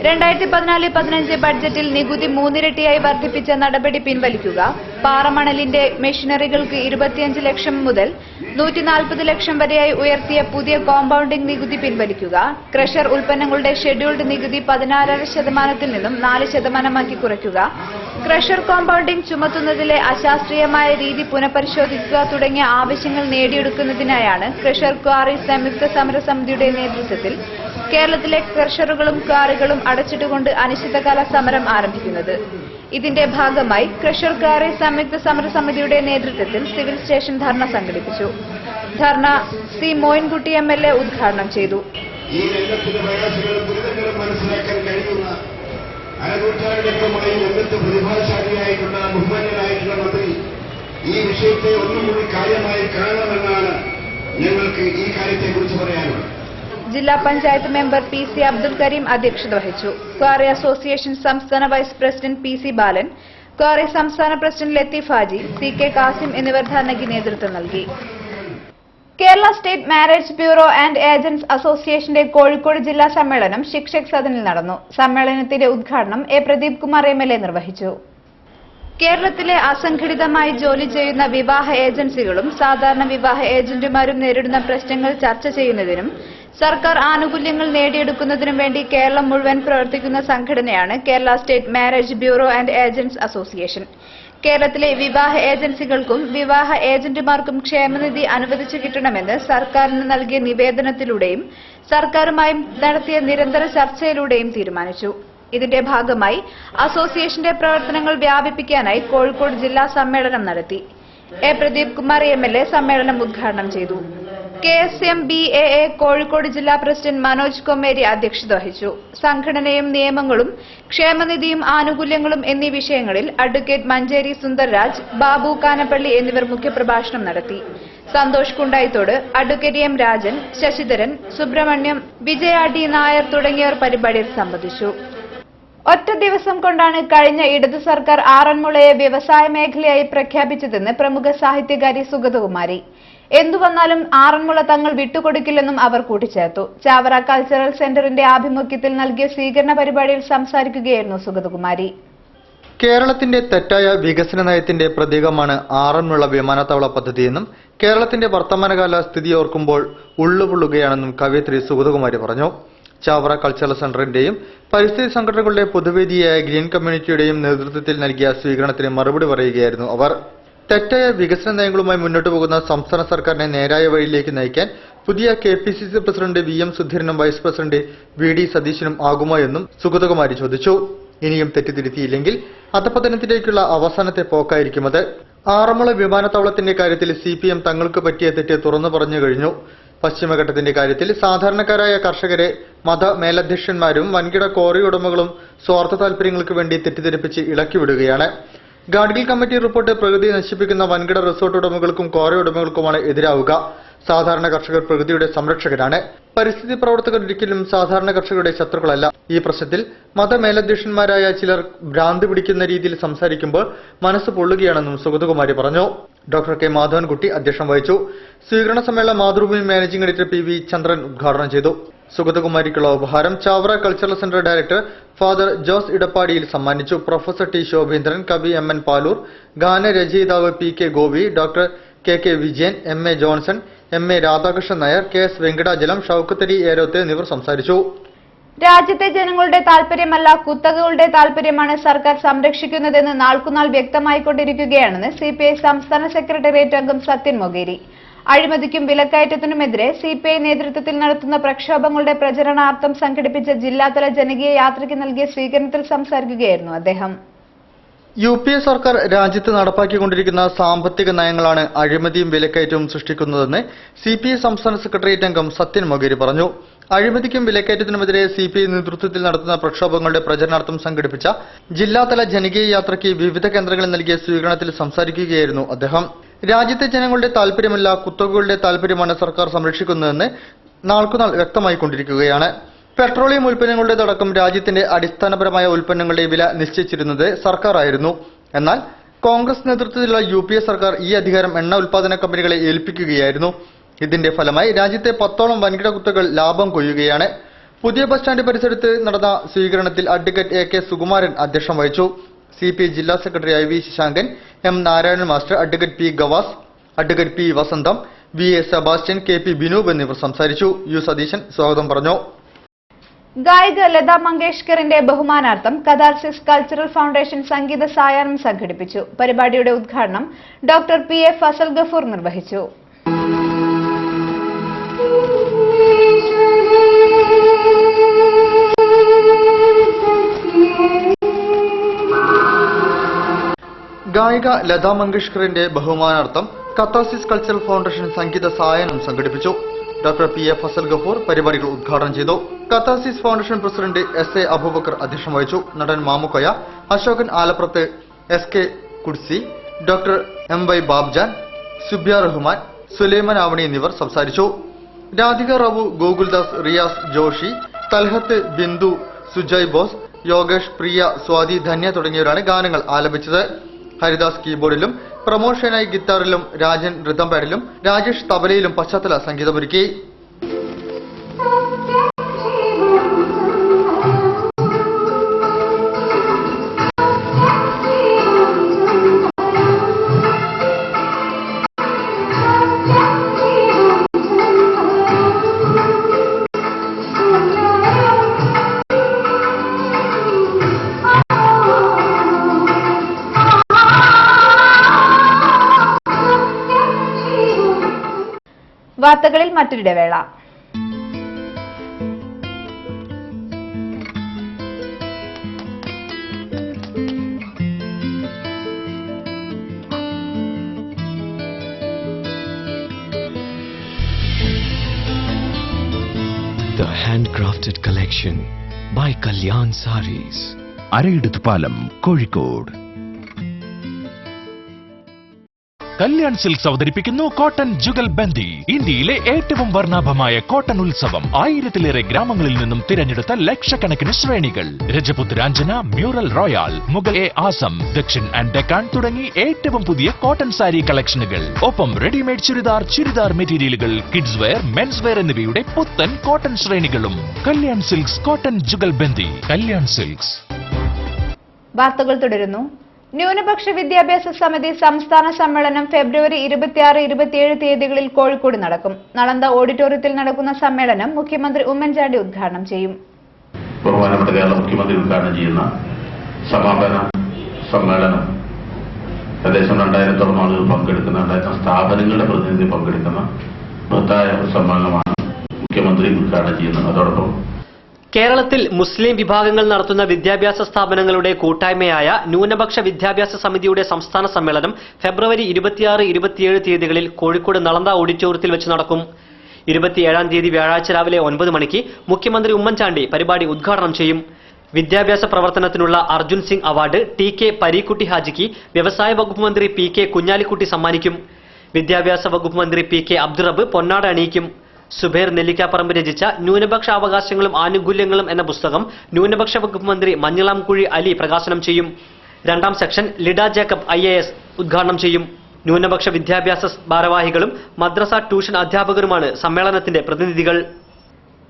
2014-15 ബഡ്ജറ്റിൽ നികുതി 3 ഇരട്ടിയായി വർദ്ധിപ്പിച്ച നടപടി പിൻവലിക്കുക, പാറമണലിന്റെ മെഷീനറികൾക്ക് 25 ലക്ഷം മുതൽ 140 ലക്ഷം വരെയായി ഉയർത്തിയ പുതിയ കോമ്പൌണ്ടിംഗ് നികുതി പിൻവലിക്കുക, ക്രഷർ ഉൽപ്പന്നങ്ങളുടെ ഷെഡ്യൂൾഡ് നികുതി 16.5% നിന്നും 4% കുറയ്ക്കുക, ക്രഷർ കോമ്പൌണ്ടിംഗ് ചുമത്തുന്നതിലെ അശാസ്ത്രീയമായ രീതി പുനഃപരിശോധിക്കുക തുടങ്ങിയ ആവശ്യങ്ങൾ നേടിയെടുക്കുന്നതിനായാണ് ക്രഷർ ക്വാറി സംയുക്ത സമരസമിതിയുടെ നേതൃത്വത്തിൽ കേരളത്തിലെ ക്രഷറുകളും ക്വാറികളും അടച്ചിട്ടുകൊണ്ട് അനിശ്ചിതകാല സമരം ആരംഭിക്കുന്നത്. ഇതിന്റെ ഭാഗമായി ക്രഷർ ക്വാറി സംയുക്ത സമരസമിതിയുടെ നേതൃത്വത്തിൽ സിവിൽ സ്റ്റേഷൻ ധർണ സംഘടിപ്പിച്ചു. ധർണ C. മോയിൻകുട്ടി MLA ഉദ്ഘാടനം ചെയ്തു. ഈ രംഗത്തിന്റെ പ്രയാസങ്ങളും ദുരിതങ്ങളും മനസ്സിലാക്കാൻ കഴിയുന്ന അരനൂറ്റാണ്ടിലേക്കുമായി രംഗത്ത് പ്രതിഭാശാലിയായിട്ടുള്ള ബഹുമാന്യനായിട്ടുള്ള മന്ത്രി ഈ വിഷയത്തെ ഒന്നും കൂടി കാര്യമായി കാണണമെന്നാണ് ഞങ്ങൾക്ക് ഈ കാര്യത്തെക്കുറിച്ച് പറയാനുള്ളത്. ജില്ലാ പഞ്ചായത്ത് മെമ്പർ PC അബ്ദുൽ കരീം അധ്യക്ഷത വഹിച്ചു. ക്വാറി അസോസിയേഷൻ സംസ്ഥാന വൈസ് പ്രസിഡന്റ് PC ബാലൻ, ക്വാറി സംസ്ഥാന പ്രസിഡന്റ് ലത്തീഫ് ഹാജി, CK കാസിം എന്നിവർ ധർണയ്ക്ക് നേതൃത്വം നൽകി. Kerala state marriage bureau and agents അസോസിയേഷന്റെ കോഴിക്കോട് ജില്ലാ സമ്മേളനം ശിക്ഷക് സദനിൽ നടന്നു. സമ്മേളനത്തിന്റെ ഉദ്ഘാടനം പ്രദീപ് കുമാർ MLA നിർവഹിച്ചു. കേരളത്തിലെ അസംഘടിതമായി ജോലി ചെയ്യുന്ന വിവാഹ ഏജൻസികളും സാധാരണ വിവാഹ ഏജന്റുമാരും നേരിടുന്ന പ്രശ്നങ്ങൾ ചർച്ച ചെയ്യുന്നതിനും സർക്കാർ ആനുകൂല്യങ്ങൾ നേടിയെടുക്കുന്നതിനും വേണ്ടി കേരളം മുഴുവൻ പ്രവർത്തിക്കുന്ന സംഘടനയാണ് Kerala state marriage bureau and agents association. കേരളത്തിലെ വിവാഹ ഏജൻസികൾക്കും വിവാഹ ഏജന്റുമാർക്കും ക്ഷേമനിധി അനുവദിച്ചു കിട്ടണമെന്ന് സർക്കാരിന് നൽകിയ നിവേദനത്തിലൂടെയും സർക്കാരുമായി നടത്തിയ നിരന്തര ചർച്ചയിലൂടെയും തീരുമാനിച്ചു. ഇതിന്റെ ഭാഗമായി അസോസിയേഷന്റെ പ്രവർത്തനങ്ങൾ വ്യാപിപ്പിക്കാനായി കോഴിക്കോട് ജില്ലാ സമ്മേളനം നടത്തി. പ്രദീപ് കുമാർ MLA സമ്മേളനം ഉദ്ഘാടനം ചെയ്തു. KSM-BAA കോഴിക്കോട് ജില്ലാ പ്രസിഡന്റ് മനോജ് കൊമ്മേരി അധ്യക്ഷത വഹിച്ചു. സംഘടനയും നിയമങ്ങളും ക്ഷേമനിധിയും ആനുകൂല്യങ്ങളും എന്നീ വിഷയങ്ങളിൽ അഡ്വക്കേറ്റ് മഞ്ചേരി സുന്ദർരാജ്, ബാബു കാനപ്പള്ളി എന്നിവർ മുഖ്യപ്രഭാഷണം നടത്തി. സന്തോഷ് കുണ്ടായിത്തോട്, അഡ്വക്കേറ്റ് M രാജൻ, ശശിധരൻ, സുബ്രഹ്മണ്യം, വിജയ D നായർ തുടങ്ങിയവർ പരിപാടിയിൽ സംബന്ധിച്ചു. ഒറ്റ ദിവസം കൊണ്ടാണ് കഴിഞ്ഞ ഇടതു സർക്കാർ ആറന്മുളയെ വ്യവസായ മേഖലയായി പ്രഖ്യാപിച്ചതെന്ന് പ്രമുഖ സാഹിത്യകാരി സുഗതകുമാരി. എന്തുവന്നാലും ആറന്മുള തങ്ങൾ വിട്ടുകൊടുക്കില്ലെന്നും അവർ കൂട്ടിച്ചേർത്തു. ചാവറ കൾച്ചറൽ സെന്ററിന്റെ ആഭിമുഖ്യത്തിൽ നൽകിയ സ്വീകരണ പരിപാടിയിൽ സംസാരിക്കുകയായിരുന്നു സുഗതകുമാരി. കേരളത്തിന്റെ തെറ്റായ വികസന നയത്തിന്റെ പ്രതീകമാണ് ആറന്മുള വിമാനത്താവള പദ്ധതിയെന്നും കേരളത്തിന്റെ വർത്തമാനകാല സ്ഥിതി ഓർക്കുമ്പോൾ ഉള്ളുപൊള്ളുകയാണെന്നും കവയിത്രി സുഗതകുമാരി പറഞ്ഞു. ചാവറ കൾച്ചറൽ സെന്ററിന്റെയും പരിസ്ഥിതി സംഘടനകളുടെ പൊതുവേദിയായ ഗ്രീൻ കമ്മ്യൂണിറ്റിയുടെയും നേതൃത്വത്തിൽ നൽകിയ സ്വീകരണത്തിന് മറുപടി പറയുകയായിരുന്നു അവർ. തെറ്റായ വികസന നയങ്ങളുമായി മുന്നോട്ടു പോകുന്ന സംസ്ഥാന സർക്കാരിനെ നേരായ വഴിയിലേക്ക് നയിക്കാൻ പുതിയ KPCC പ്രസിഡന്റ് VM സുധീരനും വൈസ് പ്രസിഡന്റ് VD സതീശനും ആകുമോ എന്നും സുഗതകുമാരി ചോദിച്ചു. ഇനിയും തെറ്റിദ്ധരുത്തിയില്ലെങ്കിൽ അധപതനത്തിലേക്കുള്ള അവസാനത്തെ പോക്കായിരിക്കുമത്. ആറന്മുള വിമാനത്താവളത്തിന്റെ കാര്യത്തിൽ CPM തങ്ങൾക്ക് പറ്റിയ തെറ്റ് തുറന്നു പറഞ്ഞു കഴിഞ്ഞു. പശ്ചിമഘട്ടത്തിന്റെ കാര്യത്തിൽ സാധാരണക്കാരായ കർഷകരെ മത മേലധ്യക്ഷന്മാരും വൻകിട കോറി ഉടമകളും സ്വാർത്ഥ താൽപര്യങ്ങൾക്ക് വേണ്ടി തെറ്റിദ്ധരിപ്പിച്ച് ഇളക്കിവിടുകയാണ്. ഗാഡ്ഗിൽ കമ്മിറ്റി റിപ്പോർട്ട് പ്രകൃതി നശിപ്പിക്കുന്ന വൻകിട റിസോർട്ട് ഉടമകൾക്കും കോറി ഉടമകൾക്കുമാണ് എതിരാവുക. സാധാരണ കർഷകർ പ്രകൃതിയുടെ സംരക്ഷകരാണ്. പരിസ്ഥിതി പ്രവർത്തകർ ഒരിക്കലും സാധാരണ കർഷകരുടെ ശത്രുക്കളല്ല. ഈ പ്രശ്നത്തിൽ മതമേലധ്യക്ഷന്മാരായ ചിലർ ഭ്രാന്തി പിടിക്കുന്ന രീതിയിൽ സംസാരിക്കുമ്പോൾ മനസ്സ് പൊള്ളുകയാണെന്നും സുഗതകുമാരി പറഞ്ഞു. ഡോക്ടർ K മാധവൻകുട്ടി അധ്യക്ഷം വഹിച്ചു. സ്വീകരണ സമ്മേളനം Mathrubhumi managing editor PV Chandran ഉദ്ഘാടനം ചെയ്തു. സുഗതകുമാരിക്കുള്ള ഉപഹാരം Chavara cultural centre director father Jose Edappadiyil സമ്മാനിച്ചു. പ്രൊഫസർ T ശോഭീന്ദ്രൻ, കവി MN പാലൂർ, ഗാനരചയിതാവ് PK Gopi, doctor KK Vijayan, MA Johnson, MA Radhakrishnan Nair, KS Venkatachalam, Shoukathali Eroth എന്നിവർ സംസാരിച്ചു. രാജ്യത്തെ ജനങ്ങളുടെ താൽപര്യമല്ല കുത്തകകളുടെ താൽപര്യമാണ് സർക്കാർ സംരക്ഷിക്കുന്നതെന്ന് നാൾക്കുനാൾ വ്യക്തമായിക്കൊണ്ടിരിക്കുകയാണെന്ന് CPI സംസ്ഥാന സെക്രട്ടേറിയറ്റ് അംഗം സത്യൻ മൊകേരി. അഴിമതിക്കും വിലക്കയറ്റത്തിനുമെതിരെ CPI നേതൃത്വത്തിൽ നടത്തുന്ന പ്രക്ഷോഭങ്ങളുടെ പ്രചരണാർത്ഥം സംഘടിപ്പിച്ച ജില്ലാതല ജനകീയ യാത്രയ്ക്ക് നൽകിയ സ്വീകരണത്തിൽ സംസാരിക്കുകയായിരുന്നു അദ്ദേഹം. UPA സർക്കാർ രാജ്യത്ത് നടപ്പാക്കിക്കൊണ്ടിരിക്കുന്ന സാമ്പത്തിക നയങ്ങളാണ് അഴിമതിയും വിലക്കയറ്റവും സൃഷ്ടിക്കുന്നതെന്ന് CPI സംസ്ഥാന സെക്രട്ടേറിയറ്റ് അംഗം സത്യൻ മൊകേരി പറഞ്ഞു. അഴിമതിക്കും വിലക്കയറ്റത്തിനുമെതിരെ CPI നേതൃത്വത്തിൽ നടത്തുന്ന പ്രക്ഷോഭങ്ങളുടെ പ്രചരണാർത്ഥം സംഘടിപ്പിച്ച ജില്ലാതല ജനകീയ യാത്രയ്ക്ക് വിവിധ കേന്ദ്രങ്ങളിൽ നൽകിയ സ്വീകരണത്തിൽ സംസാരിക്കുകയായിരുന്നു അദ്ദേഹം. രാജ്യത്തെ ജനങ്ങളുടെ താൽപര്യമല്ല കുത്തകകളുടെ താൽപര്യമാണ് സർക്കാർ സംരക്ഷിക്കുന്നതെന്ന് നാൾക്കുനാൾ വ്യക്തമായിക്കൊണ്ടിരിക്കുകയാണ്. പെട്രോളിയം ഉൽപ്പന്നങ്ങളുടേതടക്കം രാജ്യത്തിന്റെ അടിസ്ഥാനപരമായ ഉൽപ്പന്നങ്ങളുടെ വില നിശ്ചയിച്ചിരുന്നത് സർക്കാരായിരുന്നു. എന്നാൽ കോൺഗ്രസ് നേതൃത്വത്തിലുള്ള UPA സർക്കാർ ഈ അധികാരം എണ്ണ ഉൽപ്പാദന കമ്പനികളെ ഏൽപ്പിക്കുകയായിരുന്നു. ഇതിന്റെ ഫലമായി രാജ്യത്തെ 10ഓളം വൻകിട കുത്തകൾ ലാഭം കൊയ്യുകയാണ്. പുതിയ ബസ് സ്റ്റാൻഡ് പരിസരത്ത് നടന്ന സ്വീകരണത്തിൽ അഡ്വക്കേറ്റ് AK സുകുമാരൻ അധ്യക്ഷം വഹിച്ചു. CPI ജില്ലാ secretary IV Shashankan, M Narayanan master, advocate P Gavas, advocate P വസന്തം, VA സെബാസ്റ്റ്യൻ, KP ബിനൂബ് എന്നിവർ സംസാരിച്ചു. U സതീശൻ സ്വാഗതം പറഞ്ഞു. ഗായിക ലതാ മങ്കേഷ്കറിന്റെ ബഹുമാനാർത്ഥം കഥാർസിസ് കൾച്ചറൽ ഫൗണ്ടേഷൻ സംഗീത സായാഹ്നം സംഘടിപ്പിച്ചു. പരിപാടിയുടെ ഉദ്ഘാടനം ഡോക്ടർ PA ഫസൽ ഗഫൂർ നിർവഹിച്ചു. ഗായിക ലതാ മങ്കേഷ്കറിന്റെ ബഹുമാനാർത്ഥം കഥാർസിസ് കൾച്ചറൽ ഫൗണ്ടേഷൻ സംഗീത സായാഹ്നം സംഘടിപ്പിച്ചു. ഡോക്ടർ PA ഫസൽ ഗഫൂർ പരിപാടികൾ ഉദ്ഘാടനം ചെയ്തു. Catharsis foundation president SA Aboobacker അധ്യക്ഷം വഹിച്ചു. നടൻ Mamukkoya, Ashokan Alappurath, SK Kudsi, doctor MY Babjan, Subya Rahman, Sulaiman Avani എന്നിവർ സംസാരിച്ചു. രാധിക റാവു, ഗോകുൽദാസ്, റിയാസ് ജോഷി, തൽഹത്ത്, ബിന്ദു, സുജയ് ബോസ്, യോഗേഷ്, പ്രിയ, സ്വാതി, ധന്യ തുടങ്ങിയവരാണ് ഗാനങ്ങൾ ആലപിച്ചത്. ഹരിദാസ് കീബോർഡിലും, പ്രമോദ് ഷെനായി ഗിത്താറിലും, രാജൻ റിതം പാഡിലും, രാജേഷ് തബലയിലും പശ്ചാത്തല സംഗീതമൊരുക്കി. വാർത്തകളിൽ മറ്റൊരിടവേള. The handcrafted collection by Kalyan Sarees. Arayidathupalam, Kozhikode. Kalyan silks അവതരിപ്പിക്കുന്നു കോട്ടൺ ജുഗൽ ബന്ദി. ഇന്ത്യയിലെ ഏറ്റവും വർണ്ണാഭമായ കോട്ടൺ ഉത്സവം. 1000-ലേറെ ഗ്രാമങ്ങളിൽ നിന്നും തിരഞ്ഞെടുത്ത ലക്ഷക്കണക്കിന് ശ്രേണികൾ. Rajputanjana, mural royal, Mughal Assam, Dakshin and Deccan തുടങ്ങി ഏറ്റവും പുതിയ കോട്ടൺ സാരി കളക്ഷനുകൾ. ഒപ്പം റെഡിമെയ്ഡ് ചുരിദാർ മെറ്റീരിയലുകൾ, കിഡ്സ് വെയർ, മെൻസ് വെയർ എന്നിവയുടെ പുത്തൻ കോട്ടൺ ശ്രേണികളും. Kalyan silks cotton jugal bandi. Kalyan silks. വാർത്തകൾ തുടരുന്നു. ന്യൂനപക്ഷ വിദ്യാഭ്യാസ സമിതി സംസ്ഥാന സമ്മേളനം ഫെബ്രുവരി 26-27 തീയതികളിൽ കോഴിക്കോട് നടക്കും. നളന്ദ ഓഡിറ്റോറിയത്തിൽ നടക്കുന്ന സമ്മേളനം മുഖ്യമന്ത്രി ഉമ്മൻചാണ്ടി ഉദ്ഘാടനം ചെയ്യും. ബഹുമാനപ്പെട്ട കേരള മുഖ്യമന്ത്രി ഉദ്ഘാടനം ചെയ്യുന്ന സമാപന സമ്മേളനം ഏകദേശം 2000-ഓളം ആളുകൾ പങ്കെടുക്കുന്ന, 2000 സ്ഥാപനങ്ങളുടെ പ്രതിനിധി പങ്കെടുക്കുന്ന ബൃഹത്തായ സമ്മേളനമാണ് മുഖ്യമന്ത്രി ഉദ്ഘാടനം ചെയ്യുന്നത്. അതോടൊപ്പം കേരളത്തിൽ മുസ്ലിം വിഭാഗങ്ങൾ നടത്തുന്ന വിദ്യാഭ്യാസ സ്ഥാപനങ്ങളുടെ കൂട്ടായ്മയായ ന്യൂനപക്ഷ വിദ്യാഭ്യാസ സമിതിയുടെ സംസ്ഥാന സമ്മേളനം ഫെബ്രുവരി 26-27 തീയതികളിൽ കോഴിക്കോട് നളന്ദ ഓഡിറ്റോറിയത്തിൽ വെച്ച് നടക്കും. 27-ാം തീയതി വ്യാഴാഴ്ച രാവിലെ 9 മണിക്ക് മുഖ്യമന്ത്രി ഉമ്മൻചാണ്ടി പരിപാടി ഉദ്ഘാടനം ചെയ്യും. വിദ്യാഭ്യാസ പ്രവർത്തനത്തിനുള്ള അർജുൻ സിംഗ് അവാർഡ് TK പരീക്കുട്ടി ഹാജിക്ക് വ്യവസായ വകുപ്പ് മന്ത്രി PK കുഞ്ഞാലിക്കുട്ടി സമ്മാനിക്കും. വിദ്യാഭ്യാസ വകുപ്പ് മന്ത്രി PK അബ്ദുറബ്ബ് പൊന്നാട അണിയിക്കും. സുബൈർ നെല്ലിക്കാപ്പറമ്പ് രചിച്ച ന്യൂനപക്ഷ അവകാശങ്ങളും ആനുകൂല്യങ്ങളും എന്ന പുസ്തകം ന്യൂനപക്ഷ വകുപ്പ് മന്ത്രി മഞ്ഞളാംകുഴി അലി പ്രകാശനം ചെയ്യും. 2ാം സെക്ഷൻ ലിഡ ജേക്കബ് IAS ഉദ്ഘാടനം ചെയ്യും. ന്യൂനപക്ഷ വിദ്യാഭ്യാസ ഭാരവാഹികളും മദ്രസ ട്യൂഷൻ അധ്യാപകരുമാണ് സമ്മേളനത്തിന്റെ പ്രതിനിധികൾ.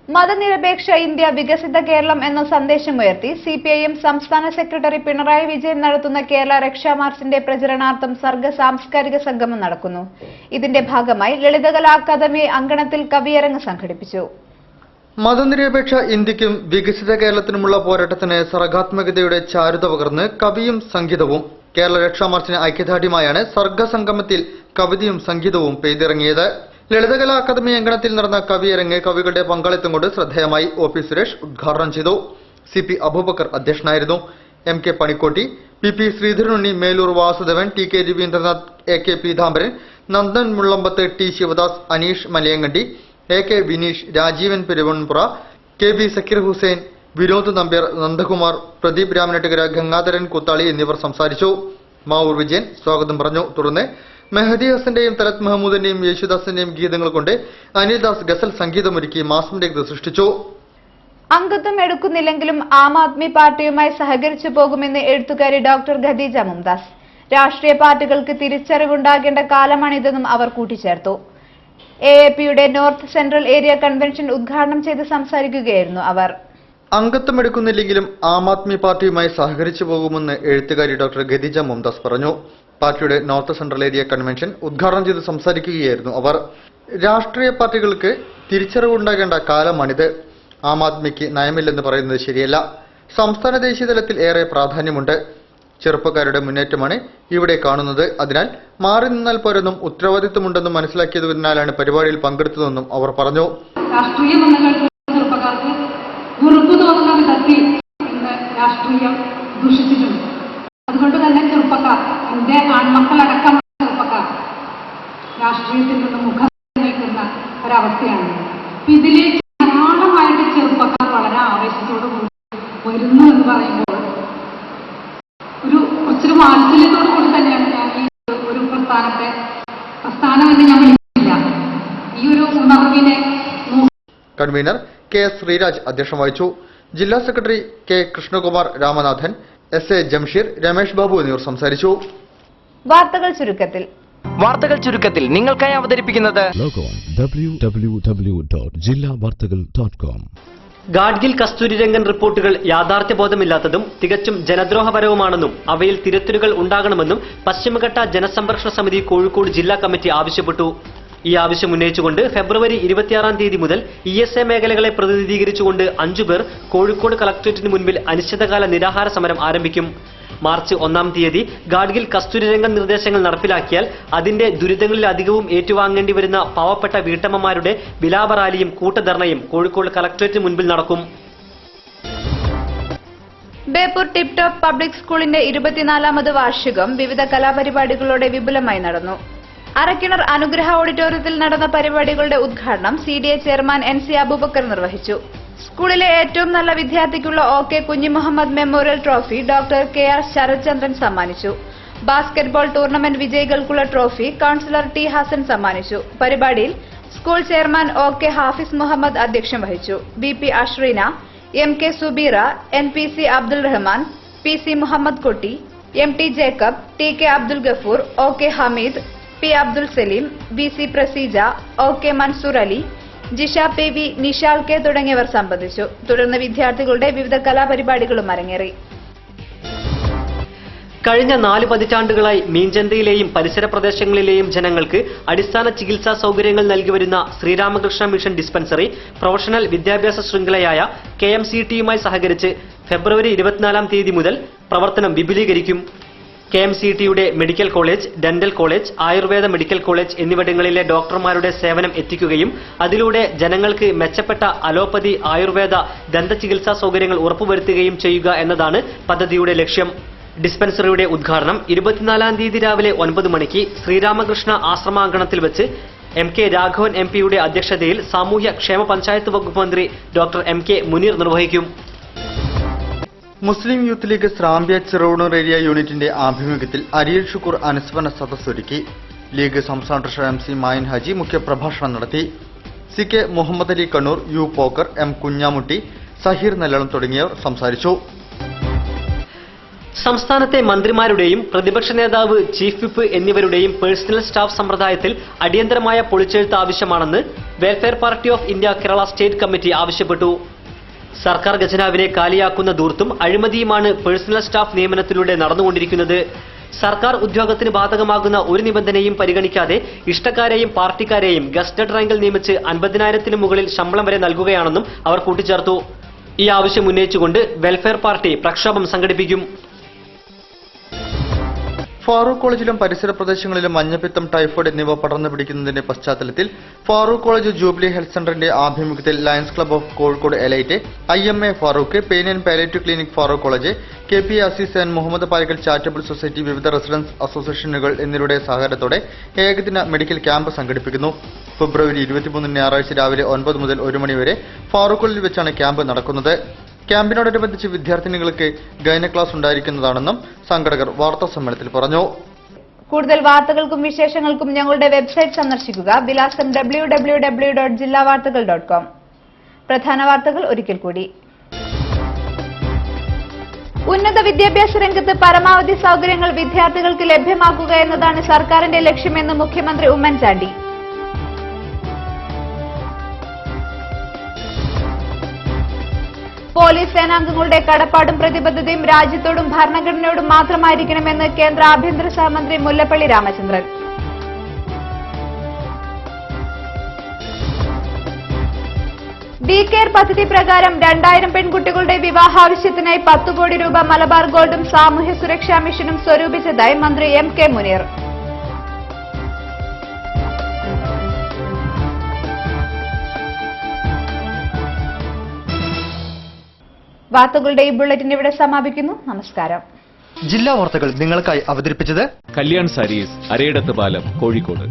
മതനിരപേക്ഷ ഇന്ത്യ വികസിത കേരളം എന്ന സന്ദേശമുയർത്തി CPIM സംസ്ഥാന സെക്രട്ടറി പിണറായി വിജയൻ നടത്തുന്ന കേരള രക്ഷാ മാർച്ചിന്റെ പ്രചരണാർത്ഥം സർഗ സാംസ്കാരിക സംഗമം നടക്കുന്നു. ഇതിന്റെ ഭാഗമായി ലളിതകലാ അക്കാദമി അങ്കണത്തിൽ കവിയരങ്ങ് സംഘടിപ്പിച്ചു. മതനിരപേക്ഷ ഇന്ത്യക്കും വികസിത കേരളത്തിനുമുള്ള പോരാട്ടത്തിന് സർഗാത്മകതയുടെ ചാരുത പകർന്ന് കവിയും സംഗീതവും. കേരള രക്ഷാ മാർച്ചിന് ഐക്യദാർഢ്യമായാണ് സർഗസംഗമത്തിൽ കവിതയും സംഗീതവും പെയ്തിറങ്ങിയത്. ലളിതകലാ അക്കാദമി അങ്കണത്തിൽ നടന്ന കവിയരങ്ങ് കവികളുടെ പങ്കാളിത്തം കൊണ്ട് ശ്രദ്ധേയമായി. OP സുരേഷ് ഉദ്ഘാടനം ചെയ്തു. CP അബൂബക്കർ അധ്യക്ഷനായിരുന്നു. MK Panikkotti, PP Sreedharanunni, Melur Vasudevan, TK Ravindranath, AK Peethambaran, Nandan Mullambath, T Sivadas, Aneesh മലയങ്കണ്ടി, AK Vineesh, Rajeevan പെരുവൺപുറ, KB Zakir Hussain, Vinod Nambiar, Nandakumar, Pradeep രാമനെട്ടുകര, Gangadharan കുത്താളി എന്നിവർ സംസാരിച്ചു. മാവൂർ വിജയൻ സ്വാഗതം പറഞ്ഞു. തുടർന്ന് മെഹദി ഹസന്റെയും തലത് മഹമ്മൂദിന്റെയും യേശുദാസിന്റെയും ഗീതങ്ങൾ കൊണ്ട് അനിൽദാസ് ഗസൽ സംഗീതമൊരുക്കി മാസ്മരേഖ സൃഷ്ടിച്ചു. അംഗത്വം എടുക്കുന്നില്ലെങ്കിലും ആം ആദ്മി പാർട്ടിയുമായി സഹകരിച്ചു പോകുമെന്ന് എഴുത്തുകാരി ഡോക്ടർ ഖദീജ മുംതാസ്. രാഷ്ട്രീയ പാർട്ടികൾക്ക് തിരിച്ചറിവുണ്ടാകേണ്ട കാലമാണിതെന്നും അവർ കൂട്ടിച്ചേർത്തു. AAPയുടെ നോർത്ത് സെൻട്രൽ ഏരിയ കൺവെൻഷൻ ഉദ്ഘാടനം ചെയ്ത് സംസാരിക്കുകയായിരുന്നു അവർ. അംഗത്വം എടുക്കുന്നില്ലെങ്കിലും ആം ആദ്മി പാർട്ടിയുമായി സഹകരിച്ചു പോകുമെന്ന് എഴുത്തുകാരി ഡോക്ടർ ഖദീജ മുംതാസ് പറഞ്ഞു. പാർട്ടിയുടെ നോർത്ത് സെൻട്രൽ ഏരിയ കൺവെൻഷൻ ഉദ്ഘാടനം ചെയ്ത് സംസാരിക്കുകയായിരുന്നു അവർ. രാഷ്ട്രീയ പാർട്ടികൾക്ക് തിരിച്ചറിവുണ്ടാകേണ്ട കാലമാണിത്. ആം ആദ്മിക്ക് നയമില്ലെന്ന് പറയുന്നത് ശരിയല്ല. സംസ്ഥാന ദേശീയ തലത്തിൽ ഏറെ പ്രാധാന്യമുണ്ട്. ചെറുപ്പക്കാരുടെ മുന്നേറ്റമാണ് ഇവിടെ കാണുന്നത്. അതിനാൽ മാറി നിന്നാൽ പോരെന്നും ഉത്തരവാദിത്വമുണ്ടെന്നും മനസ്സിലാക്കിയതിനാലാണ് പരിപാടിയിൽ പങ്കെടുത്തതെന്നും അവർ പറഞ്ഞു. രാഷ്ട്രീയ ബന്ധങ്ങൾക്ക് ചെറുപ്പക്കാർക്ക് വെറുപ്പ് തോന്നുന്ന വിധത്തിൽ ഇന്ന് രാഷ്ട്രീയം ദൂഷിച്ചിട്ടുണ്ട്. അതുകൊണ്ട് തന്നെ ചെറുപ്പക്കാർ, എന്റെ ആൺമക്കളടക്കമുള്ള ചെറുപ്പക്കാർ രാഷ്ട്രീയത്തിൽ നിന്ന് മുഖം നിൽക്കുന്ന ഒരവസ്ഥയാണ്. ഇതിലേക്ക് ധാരാളമായിട്ട് ചെറുപ്പക്കാർ വളരെ ആവേശത്തോടു കൂടി വരുന്നു എന്ന് പറയുമ്പോൾ കുറച്ചൊരു വാത്സല്യത്തോടു കൂടി തന്നെയാണ് ഞാൻ ഈ ഒരു പ്രസ്ഥാനം എന്ന് ഞാൻ വിളിക്കില്ല. ഈ ഒരു ഉണർവിനെ കൺവീനർ KS ശ്രീരാജ് അധ്യക്ഷം വഹിച്ചു. ജില്ലാ secretary K Krishnakumar Ramanathan, SA Jamsheer, Ramesh Babu എന്നിവർ സംസാരിച്ചു. വാർത്തകൾ ചുരുക്കത്തിൽ നിങ്ങൾക്കായി അവതരിപ്പിക്കുന്നത് www.jillavartagal.com. ഗാഡ്ഗിൽ കസ്തൂരിരംഗൻ റിപ്പോർട്ടുകൾ യാഥാർത്ഥ്യബോധമില്ലാത്തതും തികച്ചും ജനദ്രോഹപരവുമാണെന്നും അവയിൽ തിരുത്തലുകൾ ഉണ്ടാകണമെന്നും പശ്ചിമഘട്ട ജനസംരക്ഷണ സമിതി കോഴിക്കോട് ജില്ലാ കമ്മിറ്റി ആവശ്യപ്പെട്ടു. ഈ ആവശ്യം ഉന്നയിച്ചുകൊണ്ട് ഫെബ്രുവരി 26 തീയതി മുതൽ ESA മേഖലകളെ പ്രതിനിധീകരിച്ചുകൊണ്ട് 5 പേർ കോഴിക്കോട് കളക്ടറേറ്റിന് മുൻപിൽ അനിശ്ചിതകാല നിരാഹാര സമരം ആരംഭിക്കും. മാർച്ച് 1 തീയതി ഗാഡ്ഗിൽ കസ്തൂരിരംഗൻ നിർദ്ദേശങ്ങൾ നടപ്പിലാക്കിയാൽ അതിന്റെ ദുരിതങ്ങളിൽ അധികവും ഏറ്റുവാങ്ങേണ്ടി വരുന്ന പാവപ്പെട്ട വീട്ടമ്മമാരുടെ വിലാപ റാലിയും കൂട്ടധർണയും കോഴിക്കോട് കളക്ടറേറ്റിന് മുൻപിൽ നടക്കും. ബേപ്പൂർ ടിപ് ടോപ്പ് പബ്ലിക് സ്കൂളിന്റെ 24ാമത് വാർഷികം വിവിധ കലാപരിപാടികളോടെ വിപുലമായി നടന്നു. അരക്കിണർ അനുഗ്രഹ ഓഡിറ്റോറിയത്തിൽ നടന്ന പരിപാടികളുടെ ഉദ്ഘാടനം CDA ചെയർമാൻ NC അബൂബക്കർ നിർവഹിച്ചു. സ്കൂളിലെ ഏറ്റവും നല്ല വിദ്യാർത്ഥിക്കുള്ള OK Kunhimuhammed memorial trophy doctor KR Sarathchandran സമ്മാനിച്ചു. ബാസ്കറ്റ്ബോൾ ടൂർണമെന്റ് വിജയികൾക്കുള്ള ട്രോഫി കൌൺസിലർ T ഹസൻ സമ്മാനിച്ചു. പരിപാടിയിൽ school chairman OK Hafiz Muhammad അധ്യക്ഷം വഹിച്ചു. BP അഷ്റീന, MK Subeera, NPC Abdul Rahman, PC Muhammed Kutty, MT Jacob, TK Abdul Gafoor, OK Hameed, P Abdul Saleem, VC Praseeja, OK Mansoor Ali, Jisha PV, Nishal K തുടങ്ങിയവർ സംബന്ധിച്ചു. തുടർന്ന് വിദ്യാർത്ഥികളുടെ വിവിധ കലാപരിപാടികളും അരങ്ങേറി. കഴിഞ്ഞ 4 പതിറ്റാണ്ടുകളായി മീഞ്ചന്തയിലെയും പരിസര പ്രദേശങ്ങളിലെയും ജനങ്ങൾക്ക് അടിസ്ഥാന ചികിത്സാ സൗകര്യങ്ങൾ നൽകിവരുന്ന ശ്രീരാമകൃഷ്ണ മിഷൻ ഡിസ്പെൻസറി പ്രൊഫഷണൽ വിദ്യാഭ്യാസ ശൃംഖലയായ KMCTയുമായി സഹകരിച്ച് ഫെബ്രുവരി 24 തീയതി മുതൽ പ്രവർത്തനം വിപുലീകരിക്കും. KMCTയുടെ medical college, dental college, Ayurveda medical college എന്നിവിടങ്ങളിലെ ഡോക്ടർമാരുടെ സേവനം എത്തിക്കുകയും അതിലൂടെ ജനങ്ങൾക്ക് മെച്ചപ്പെട്ട അലോപ്പതി, ആയുർവേദ, ദന്ത ചികിത്സാ സൗകര്യങ്ങൾ ഉറപ്പുവരുത്തുകയും ചെയ്യുക എന്നതാണ് പദ്ധതിയുടെ ലക്ഷ്യം. ഡിസ്പെൻസറിയുടെ ഉദ്ഘാടനം 24 തീയതി രാവിലെ 9 മണിക്ക് ശ്രീരാമകൃഷ്ണ ആശ്രമാങ്കണത്തിൽ വെച്ച് MK രാഘവൻ MPയുടെ അധ്യക്ഷതയിൽ സാമൂഹ്യ ക്ഷേമ പഞ്ചായത്ത് വകുപ്പ് മന്ത്രി ഡോക്ടർ MK മുനീർ നിർവഹിക്കും. മുസ്ലിം യൂത്ത് ലീഗ് സ്രാമ്പ്യ ചെറുവണ്ണൂർ ഏരിയ യൂണിറ്റിന്റെ ആഭിമുഖ്യത്തിൽ അരിയൽ ഷുക്കൂർ അനുസ്മരണ സദസ്സ് ഒരുക്കി. ലീഗ് സംസ്ഥാന ട്രഷറർ MC മായിൻ ഹാജി മുഖ്യപ്രഭാഷണം നടത്തി. CK Muhammad Ali Kannur, U Pokker, M Kunjamutty, Zaheer നെല്ലളം തുടങ്ങിയവർ സംസാരിച്ചു. സംസ്ഥാനത്തെ മന്ത്രിമാരുടെയും പ്രതിപക്ഷ നേതാവ്, ചീഫ് വിപ്പ് എന്നിവരുടെയും പേഴ്സണൽ സ്റ്റാഫ് സമ്പ്രദായത്തിൽ അടിയന്തരമായ പൊളിച്ചെഴുത്ത് ആവശ്യമാണെന്ന് welfare party of India Kerala state committee ആവശ്യപ്പെട്ടു. സർക്കാർ ഖജനാവിനെ കാലിയാക്കുന്ന ധൂർത്തും അഴിമതിയുമാണ് പേഴ്സണൽ സ്റ്റാഫ് നിയമനത്തിലൂടെ നടന്നുകൊണ്ടിരിക്കുന്നത്. സർക്കാർ ഉദ്യോഗത്തിന് ബാധകമാകുന്ന ഒരു നിബന്ധനയും പരിഗണിക്കാതെ ഇഷ്ടക്കാരെയും പാർട്ടിക്കാരെയും ഗസ്റ്റഡ് റാങ്കിൽ നിയമിച്ച് 50,000-ന് മുകളിൽ ശമ്പളം വരെ നൽകുകയാണെന്നും അവർ കൂട്ടിച്ചേർത്തു. ഈ ആവശ്യം ഉന്നയിച്ചുകൊണ്ട് വെൽഫെയർ പാർട്ടി പ്രക്ഷോഭം സംഘടിപ്പിക്കും. ഫാറൂഖ് കോളേജിലും പരിസര പ്രദേശങ്ങളിലും മഞ്ഞപ്പിത്തം, ടൈഫോയിഡ് എന്നിവ പടർന്നു പിടിക്കുന്നതിന്റെ പശ്ചാത്തലത്തിൽ ഫാറൂഖ് കോളേജ് ജൂബിലി ഹെൽത്ത് സെന്ററിന്റെ ആഭിമുഖ്യത്തിൽ lions club of Kozhikode elite, IMA Farook, pain and palliative clinic Farook college, KP Azeez and Muhammad Palikkal charitable society, വിവിധ റെസിഡൻസ് അസോസിയേഷനുകൾ എന്നിവരുടെ സഹകരണത്തോടെ ഏകദിന മെഡിക്കൽ ക്യാമ്പ് സംഘടിപ്പിക്കുന്നു. ഫെബ്രുവരി 23 ഞായറാഴ്ച രാവിലെ 9 മുതൽ 1 മണി വരെ ഫാറൂഖ് കോളേജിൽ വെച്ചാണ് ക്യാമ്പ് നടക്കുന്നത്. ക്യാമ്പിനോടനുബന്ധിച്ച് വിദ്യാർത്ഥിനികൾക്ക് ഗൈന ക്ലാസ് ഉണ്ടായിരിക്കുന്നതാണെന്നും സംഘടകർ വാർത്താ സമ്മേളനത്തിൽ പറഞ്ഞു. കൂടുതൽ വാർത്തകൾക്കും വിശേഷങ്ങൾക്കും ഞങ്ങളുടെ വെബ്സൈറ്റ് സന്ദർശിക്കുക. വിലാസം www.jillavartagal.com. പ്രധാന വാർത്തകൾ ഒരിക്കൽ കൂടി. ഉന്നത വിദ്യാഭ്യാസ രംഗത്ത് പരമാവധി സൗകര്യങ്ങൾ വിദ്യാർത്ഥികൾക്ക് ലഭ്യമാക്കുക എന്നതാണ് സർക്കാരിന്റെ ലക്ഷ്യമെന്ന് മുഖ്യമന്ത്രി ഉമ്മൻചാണ്ടി. പോലീസ് സേനാംഗങ്ങളുടെ കടപ്പാടും പ്രതിബദ്ധതയും രാജ്യത്തോടും ഭരണഘടനയോടും മാത്രമായിരിക്കണമെന്ന് കേന്ദ്ര ആഭ്യന്തര സഹമന്ത്രി മുല്ലപ്പള്ളി രാമചന്ദ്രൻ. കെയർ പദ്ധതി പ്രകാരം 2000 പെൺകുട്ടികളുടെ വിവാഹാവശ്യത്തിനായി 10 കോടി രൂപ മലബാർ ഗോൾഡും സാമൂഹ്യ സുരക്ഷാ മിഷനും സ്വരൂപിച്ചതായി മന്ത്രി MK മുനീർ. വാർത്തകളുടെ ഈ ബുള്ളറ്റിൻ ഇവിടെ സമാപിക്കുന്നു. നമസ്കാരം. ജില്ലാ വാർത്തകൾ നിങ്ങൾക്കായി അവതരിപ്പിച്ചത് കല്യാൺ സാരീസ്, അരയിടത്ത് പാലം, കോഴിക്കോട്.